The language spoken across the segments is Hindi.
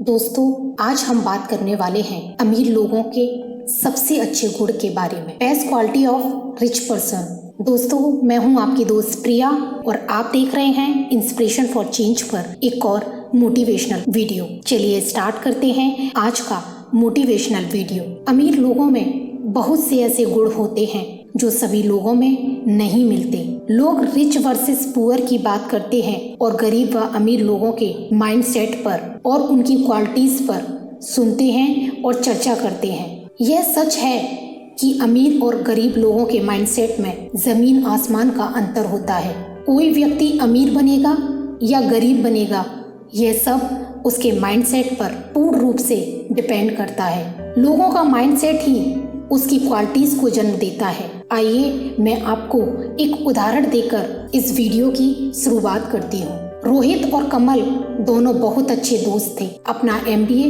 दोस्तों, आज हम बात करने वाले हैं अमीर लोगों के सबसे अच्छे गुण के बारे में। Best quality of rich person. दोस्तों, मैं हूं आपकी दोस्त प्रिया और आप देख रहे हैं इंस्पिरेशन फॉर चेंज पर एक और मोटिवेशनल वीडियो। चलिए स्टार्ट करते हैं आज का मोटिवेशनल वीडियो। अमीर लोगों में बहुत से ऐसे गुण होते हैं जो सभी लोगों में नहीं मिलते। लोग रिच वर्सेस पुअर की बात करते हैं और गरीब व अमीर लोगों के माइंडसेट पर और उनकी क्वालिटीज पर सुनते हैं और चर्चा करते हैं। यह सच है कि अमीर और गरीब लोगों के माइंडसेट में जमीन आसमान का अंतर होता है। कोई व्यक्ति अमीर बनेगा या गरीब बनेगा, यह सब उसके माइंडसेट पर पूर्ण रूप से डिपेंड करता है। लोगों का माइंडसेट ही उसकी क्वालिटीज को जन्म देता है। आइए मैं आपको एक उदाहरण देकर इस वीडियो की शुरुआत करती हूँ। रोहित और कमल दोनों बहुत अच्छे दोस्त थे। अपना MBA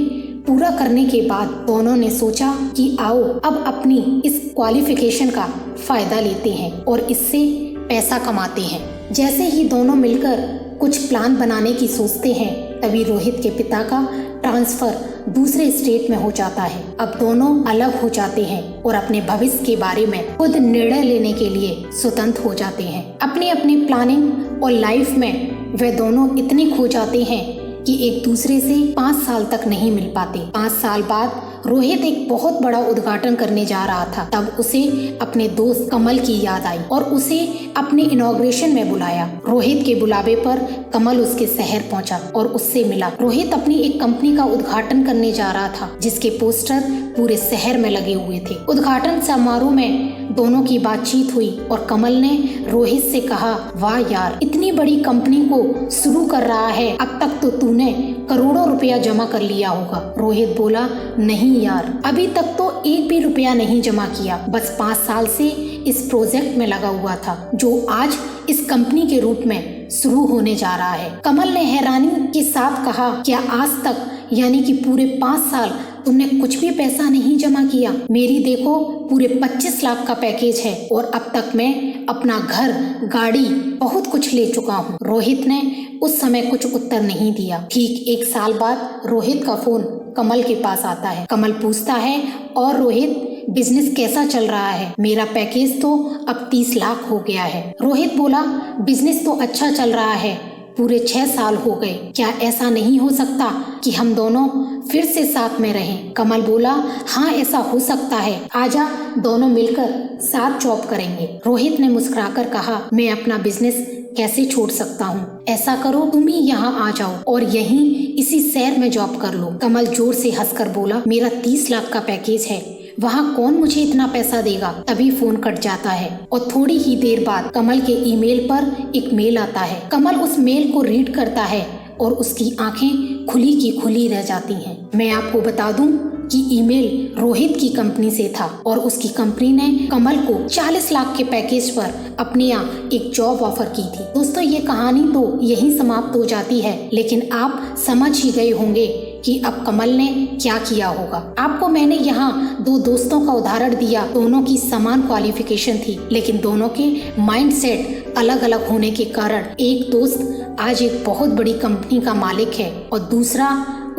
पूरा करने के बाद दोनों ने सोचा कि आओ अब अपनी इस क्वालिफिकेशन का फायदा लेते हैं और इससे पैसा कमाते हैं। जैसे ही दोनों मिलकर कुछ प्लान बनाने की सोचते हैं, तभी रोहित के पिता का ट्रांसफर दूसरे स्टेट में हो जाता है। अब दोनों अलग हो जाते हैं और अपने भविष्य के बारे में खुद निर्णय लेने के लिए स्वतंत्र हो जाते हैं। अपनी अपनी प्लानिंग और लाइफ में वे दोनों इतने खो जाते हैं कि एक दूसरे से 5 साल तक नहीं मिल पाते। 5 साल बाद रोहित एक बहुत बड़ा उद्घाटन करने जा रहा था। तब उसे अपने दोस्त कमल की याद आई और उसे अपने इनॉग्रेशन में बुलाया। रोहित के बुलावे पर कमल उसके शहर पहुंचा और उससे मिला। रोहित अपनी एक कंपनी का उद्घाटन करने जा रहा था जिसके पोस्टर पूरे शहर में लगे हुए थे। उद्घाटन समारोह में दोनों की बातचीत हुई और कमल ने रोहित से कहा, वाह यार, इतनी बड़ी कंपनी को शुरू कर रहा है, अब तक तो तूने करोड़ों रुपया जमा कर लिया होगा। रोहित बोला, नहीं यार, अभी तक तो 1 भी रुपया नहीं जमा किया, बस 5 साल से इस प्रोजेक्ट में लगा हुआ था जो आज इस कंपनी के रूप में शुरू होने जा रहा है। कमल ने हैरानी के साथ कहा, क्या आज तक यानी कि पूरे 5 साल तुमने कुछ भी पैसा नहीं जमा किया? मेरी देखो पूरे 25 लाख का पैकेज है और अब तक मैं अपना घर, गाड़ी, बहुत कुछ ले चुका हूँ। रोहित ने उस समय कुछ उत्तर नहीं दिया। ठीक 1 साल बाद रोहित का फोन कमल के पास आता है। कमल पूछता है, और रोहित, बिजनेस कैसा चल रहा है? मेरा पैकेज तो अब 30 लाख हो गया है। रोहित बोला, बिजनेस तो अच्छा चल रहा है, पूरे 6 साल हो गए, क्या ऐसा नहीं हो सकता कि हम दोनों फिर से साथ में रहें? कमल बोला, हाँ ऐसा हो सकता है, आजा दोनों मिलकर साथ जॉब करेंगे। रोहित ने मुस्कुराकर कहा, मैं अपना बिजनेस कैसे छोड़ सकता हूँ? ऐसा करो, तुम ही यहाँ आ जाओ और यहीं इसी शहर में जॉब कर लो। कमल जोर से हंसकर बोला, मेरा 30 लाख का पैकेज है, वहाँ कौन मुझे इतना पैसा देगा? तभी फोन कट जाता है और थोड़ी ही देर बाद कमल के ईमेल पर एक मेल आता है। कमल उस मेल को रीड करता है और उसकी आंखें खुली की खुली रह जाती हैं। मैं आपको बता दूं कि ईमेल रोहित की कंपनी से था और उसकी कंपनी ने कमल को 40 लाख के पैकेज पर अपने यहाँ एक जॉब ऑफर की थी। दोस्तों, ये कहानी तो यहीं समाप्त हो जाती है, लेकिन आप समझ ही गए होंगे कि अब कमल ने क्या किया होगा। आपको मैंने यहाँ 2 दोस्तों का उदाहरण दिया। दोनों की समान क्वालिफिकेशन थी, लेकिन दोनों के माइंडसेट अलग अलग होने के कारण एक दोस्त आज एक बहुत बड़ी कंपनी का मालिक है और दूसरा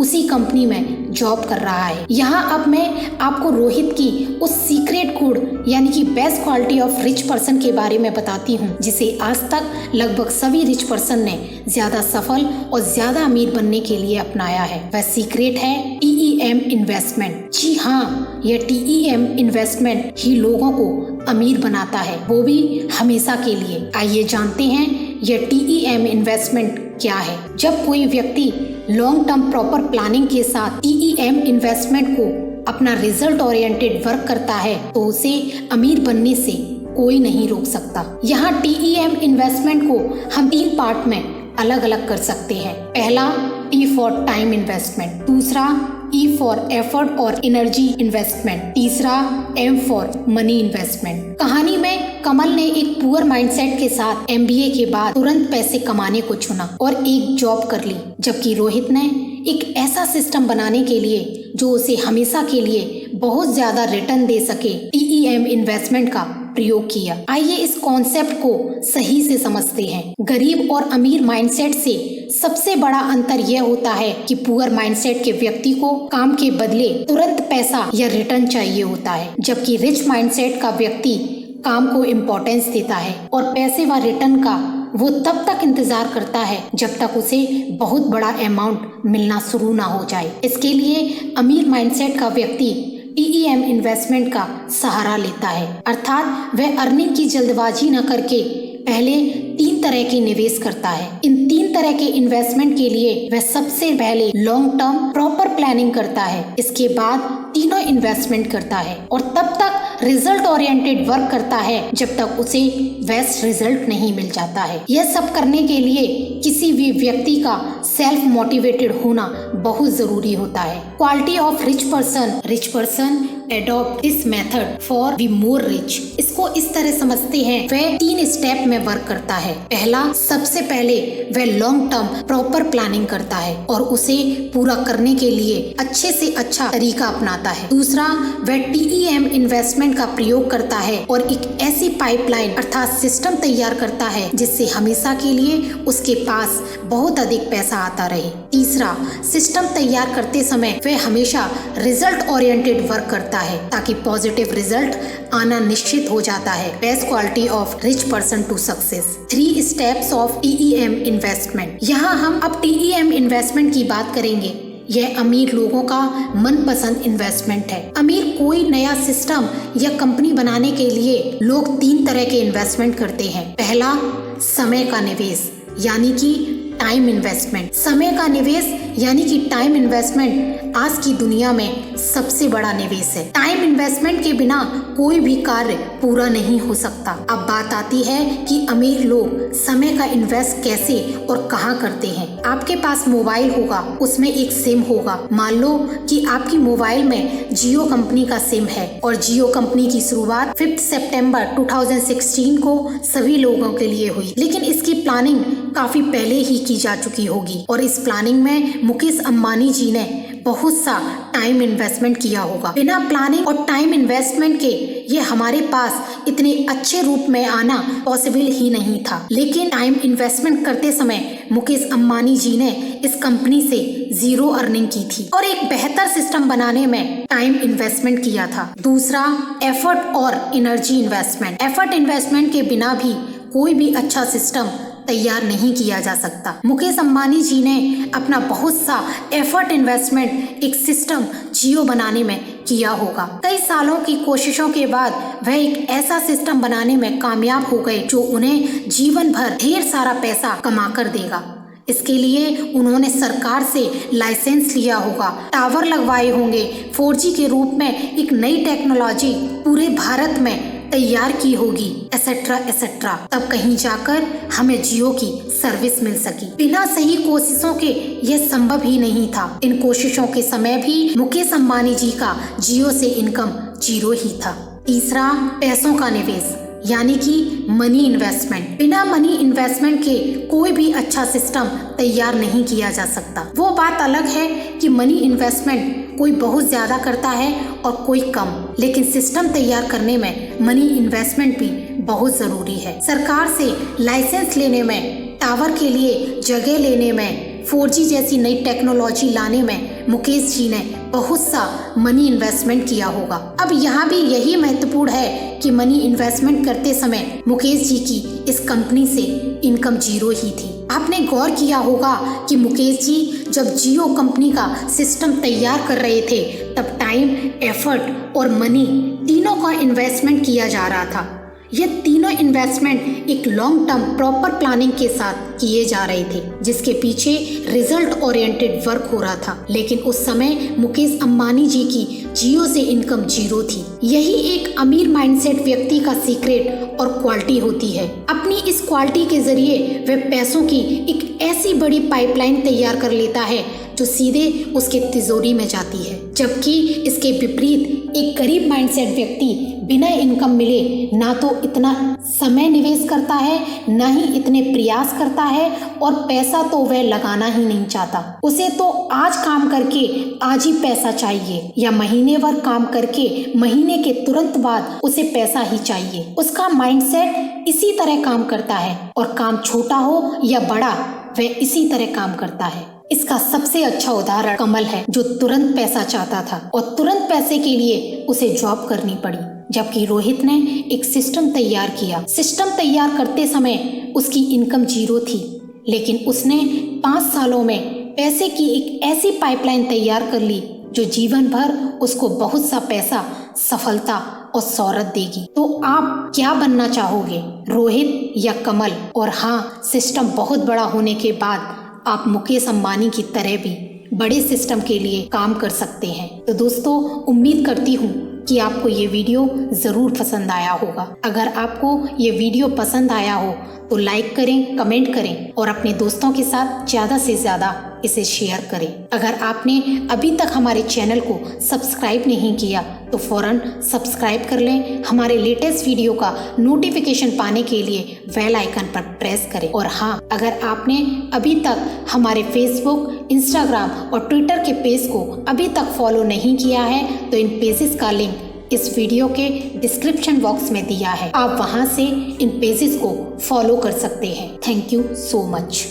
उसी कंपनी में जॉब कर रहा है। यहाँ अब मैं आपको रोहित की उस सीक्रेट गुण यानी कि best quality of rich person के बारे में बताती हूँ, जिसे आज तक लगभग सभी रिच पर्सन ने ज्यादा सफल और ज्यादा अमीर बनने के लिए अपनाया है। वह सीक्रेट है TEM इन्वेस्टमेंट। जी हाँ, यह TEM इन्वेस्टमेंट ही लोगों को अमीर बनाता है, वो भी हमेशा के लिए। आइए जानते हैं यह TEM इन्वेस्टमेंट क्या है। जब कोई व्यक्ति लॉन्ग टर्म प्रॉपर प्लानिंग के साथ TEM इन्वेस्टमेंट को अपना रिजल्ट ओरिएंटेड वर्क करता है तो उसे अमीर बनने से कोई नहीं रोक सकता। यहाँ TEM इन्वेस्टमेंट को हम 3 पार्ट में अलग अलग कर सकते हैं। पहला T फॉर टाइम इन्वेस्टमेंट, दूसरा E फॉर एफर्ट और एनर्जी इन्वेस्टमेंट, तीसरा M फॉर मनी इन्वेस्टमेंट। कहानी में कमल ने एक पुअर माइंडसेट के साथ MBA के बाद तुरंत पैसे कमाने को चुना और एक जॉब कर ली, जबकि रोहित ने एक ऐसा सिस्टम बनाने के लिए जो उसे हमेशा के लिए बहुत ज्यादा रिटर्न दे सके TEM इन्वेस्टमेंट का प्रयोग किया। आइए इस कॉन्सेप्ट को सही से समझते हैं। गरीब और अमीर माइंडसेट से सबसे बड़ा अंतर यह होता है कि पुअर माइंडसेट के व्यक्ति को काम के बदले तुरंत पैसा या रिटर्न चाहिए होता है, जबकि रिच माइंडसेट का व्यक्ति काम को इम्पोर्टेंस देता है और पैसे व रिटर्न का वो तब तक इंतजार करता है जब तक उसे बहुत बड़ा अमाउंट मिलना शुरू ना हो जाए। इसके लिए अमीर माइंडसेट का व्यक्ति TEM इन्वेस्टमेंट का सहारा लेता है, अर्थात वह अर्निंग की जल्दबाजी न करके पहले 3 तरह के निवेश करता है। इन 3 तरह के इन्वेस्टमेंट के लिए वह सबसे पहले लॉन्ग टर्म प्रॉपर प्लानिंग करता है, इसके बाद तीनों इन्वेस्टमेंट करता है और तब तक रिजल्ट ओरिएंटेड वर्क करता है जब तक उसे बेस्ट रिजल्ट नहीं मिल जाता है। यह सब करने के लिए किसी भी व्यक्ति का सेल्फ मोटिवेटेड होना बहुत जरूरी होता है। Quality of rich person adopt this method for be more rich. इसको इस तरह समझते हैं, वह 3 स्टेप में वर्क करता है। पहला, सबसे पहले वह लॉन्ग टर्म प्रॉपर प्लानिंग करता है और उसे पूरा करने के लिए अच्छे से अच्छा तरीका अपनाता है। दूसरा, वह TEM इन्वेस्टमेंट का प्रयोग करता है और एक ऐसी पाइपलाइन अर्थात सिस्टम तैयार करता है जिससे हमेशा के लिए उसके पास बहुत अधिक पैसा आता रहे। तीसरा, सिस्टम तैयार करते समय वह हमेशा रिजल्ट ओरिएंटेड वर्क करता है ताकि पॉजिटिव रिजल्ट आना निश्चित हो जाता है। Best quality of rich person to success. 3 steps of TEM investment. यहाँ हम अब TEM इन्वेस्टमेंट की बात करेंगे। यह अमीर लोगों का मनपसंद इन्वेस्टमेंट है। अमीर कोई नया सिस्टम या कंपनी बनाने के लिए लोग 3 तरह के इन्वेस्टमेंट करते हैं। पहला, समय का निवेश यानी कि टाइम इन्वेस्टमेंट। समय का निवेश यानी कि टाइम इन्वेस्टमेंट आज की दुनिया में सबसे बड़ा निवेश है। टाइम इन्वेस्टमेंट के बिना कोई भी कार्य पूरा नहीं हो सकता। अब बात आती है कि अमीर लोग समय का इन्वेस्ट कैसे और कहाँ करते हैं। आपके पास मोबाइल होगा, उसमें एक सिम होगा। मान लो कि आपकी मोबाइल में जियो कंपनी का सिम है और जियो कंपनी की शुरुआत 5 सितंबर 2016 को सभी लोगों के लिए हुई, लेकिन इसकी प्लानिंग काफी पहले ही की जा चुकी होगी और इस प्लानिंग में मुकेश अंबानी जी ने बहुत सा टाइम इन्वेस्टमेंट किया होगा। बिना प्लानिंग और टाइम इन्वेस्टमेंट के ये हमारे पास इतने अच्छे रूप में आना पॉसिबल ही नहीं था, लेकिन टाइम इन्वेस्टमेंट करते समय मुकेश अंबानी जी ने इस कंपनी से 0 अर्निंग की थी और एक बेहतर सिस्टम बनाने में टाइम इन्वेस्टमेंट किया था। दूसरा, एफर्ट और एनर्जी इन्वेस्टमेंट। एफर्ट इन्वेस्टमेंट के बिना भी कोई भी अच्छा सिस्टम तैयार नहीं किया जा सकता। मुकेश अंबानी जी ने अपना बहुत सा एफर्ट इन्वेस्टमेंट एक सिस्टम जियो बनाने में किया होगा। कई सालों की कोशिशों के बाद वह एक ऐसा सिस्टम बनाने में कामयाब हो गए जो उन्हें जीवन भर ढेर सारा पैसा कमा कर देगा। इसके लिए उन्होंने सरकार से लाइसेंस लिया होगा, टावर लगवाए होंगे, 4G के रूप में एक नई टेक्नोलॉजी पूरे भारत में तैयार की होगी, एसेट्रा एसेट्रा। तब कहीं जाकर हमें जियो की सर्विस मिल सकी। बिना सही कोशिशों के यह संभव ही नहीं था। इन कोशिशों के समय भी मुकेश अंबानी जी का जियो से इनकम 0 ही था। तीसरा, पैसों का निवेश यानी कि मनी इन्वेस्टमेंट। बिना मनी इन्वेस्टमेंट के कोई भी अच्छा सिस्टम तैयार नहीं किया जा सकता। वो बात अलग है कि मनी इन्वेस्टमेंट कोई बहुत ज्यादा करता है और कोई कम, लेकिन सिस्टम तैयार करने में मनी इन्वेस्टमेंट भी बहुत जरूरी है। सरकार से लाइसेंस लेने में, टावर के लिए जगह लेने में, 4G जैसी नई टेक्नोलॉजी लाने में मुकेश जी ने बहुत सा मनी इन्वेस्टमेंट किया होगा। अब यहाँ भी यही महत्वपूर्ण है कि मनी इन्वेस्टमेंट करते समय मुकेश जी की इस कंपनी से इनकम 0 ही थी। आपने गौर किया होगा कि मुकेश जी जब जियो कंपनी का सिस्टम तैयार कर रहे थे तब टाइम, एफर्ट और मनी तीनों का इन्वेस्टमेंट किया जा रहा था। ये तीनों इन्वेस्टमेंट एक लॉन्ग टर्म प्रॉपर प्लानिंग के साथ किए जा रहे थे, जिसके पीछे रिजल्ट ओरिएंटेड वर्क हो रहा था। लेकिन उस समय मुकेश अंबानी जी की जियो से इनकम 0 थी। यही एक अमीर माइंडसेट व्यक्ति का सीक्रेट और क्वालिटी होती है। अपनी इस क्वालिटी के जरिए वह पैसों की एक ऐसी बड़ी पाइपलाइन तैयार कर लेता है जो सीधे उसके तिजोरी में जाती है, जबकि इसके विपरीत एक गरीब माइंडसेट व्यक्ति बिना इनकम मिले ना तो इतना समय निवेश करता है, ना ही इतने प्रयास करता है और पैसा तो वह लगाना ही नहीं चाहता। उसे तो आज काम करके आज ही पैसा चाहिए या महीने भर काम करके महीने के तुरंत बाद उसे पैसा ही चाहिए। उसका माइंडसेट इसी तरह काम करता है और काम छोटा हो या बड़ा वह इसी तरह काम करता है। इसका सबसे अच्छा उदाहरण कमल है, जो तुरंत पैसा चाहता था और तुरंत पैसे के लिए उसे जॉब करनी पड़ी, जबकि रोहित ने एक सिस्टम तैयार किया। सिस्टम तैयार करते समय उसकी इनकम 0 थी, लेकिन उसने 5 सालों में पैसे की एक ऐसी पाइपलाइन तैयार कर ली जो जीवन भर उसको बहुत सा पैसा, सफलता और शोहरत देगी। तो आप क्या बनना चाहोगे, रोहित या कमल? और हाँ, सिस्टम बहुत बड़ा होने के बाद आप मुकेश अंबानी की तरह भी बड़े सिस्टम के लिए काम कर सकते हैं। तो दोस्तों, उम्मीद करती हूँ कि आपको ये वीडियो ज़रूर पसंद आया होगा। अगर आपको ये वीडियो पसंद आया हो तो लाइक करें, कमेंट करें और अपने दोस्तों के साथ ज़्यादा से ज़्यादा इसे शेयर करें। अगर आपने अभी तक हमारे चैनल को सब्सक्राइब नहीं किया तो फौरन सब्सक्राइब कर लें। हमारे लेटेस्ट वीडियो का नोटिफिकेशन पाने के लिए बेल आइकन पर प्रेस करें। और हाँ, अगर आपने अभी तक हमारे फेसबुक, इंस्टाग्राम और ट्विटर के पेज को अभी तक फॉलो नहीं किया है तो इन पेजेस का लिंक इस वीडियो के डिस्क्रिप्शन बॉक्स में दिया है। आप वहां से इन पेजेस को फॉलो कर सकते हैं। Thank you so much.